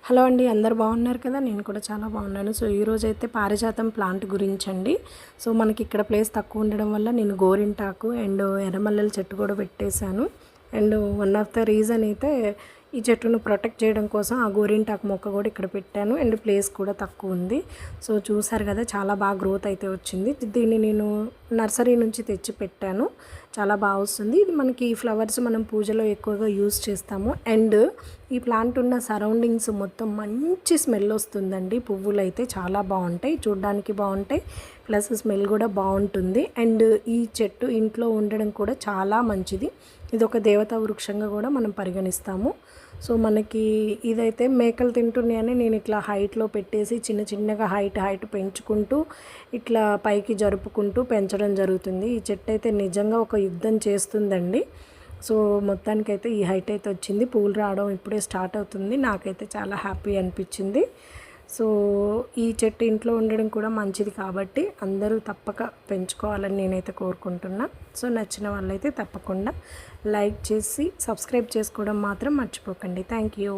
Hello అండి, అందరు బాగున్నారు కదా. నేను కూడా చాలా బాగున్నాను. సో ఈరోజైతే పారిజాతం ప్లాంట్ గురించండి. సో మనకి ఇక్కడ ప్లేస్ తక్కువ ఉండడం వల్ల నేను గోరింటాకు అండ్ ఎర్రమల్లెల చెట్టు కూడా పెట్టేశాను. And one of the reason అయితే ఈ చెట్టును ప్రొటెక్ట్ చేయడం కోసం ఆ గోరింటాకు మొక్క కూడా ఇక్కడ పెట్టాను. అండ్ ప్లేస్ కూడా తక్కువ ఉంది. సో చూసారు కదా, చాలా బాగా గ్రోత్ అయితే వచ్చింది. దీన్ని నేను నర్సరీ నుంచి తెచ్చి పెట్టాను. చాలా బాగా వస్తుంది. ఇది మనకి ఈ ఫ్లవర్స్ మనం పూజలో ఎక్కువగా యూజ్ చేస్తాము. అండ్ ఈ ప్లాంట్ ఉన్న సరౌండింగ్స్ మొత్తం మంచి స్మెల్ వస్తుందండి. పువ్వులు అయితే చాలా బాగుంటాయి, చూడడానికి బాగుంటాయి, ప్లస్ స్మెల్ కూడా బాగుంటుంది. అండ్ ఈ చెట్టు ఇంట్లో ఉండడం కూడా చాలా మంచిది. ఇది ఒక దేవతా వృక్షంగా కూడా మనం పరిగణిస్తాము. సో మనకి ఇదైతే మేకలు తింటున్నాయని నేను ఇట్లా హైట్లో పెట్టేసి చిన్న చిన్నగా హైట్ పెంచుకుంటూ ఇట్లా పైకి జరుపుకుంటూ పెంచడం జరుగుతుంది. ఈ చెట్టు అయితే నిజంగా ఒక యుద్ధం చేస్తుందండి. సో మొత్తానికైతే ఈ హైట్ అయితే వచ్చింది. పూలు రావడం ఇప్పుడే స్టార్ట్ అవుతుంది. నాకైతే చాలా హ్యాపీ అనిపించింది. సో ఈ చెట్టు ఇంట్లో ఉండడం కూడా మంచిది కాబట్టి అందరూ తప్పక పెంచుకోవాలని నేనైతే కోరుకుంటున్నా. సో నచ్చిన వాళ్ళైతే తప్పకుండా లైక్ చేసి సబ్స్క్రైబ్ చేసుకోవడం మాత్రం మర్చిపోకండి. Thank you.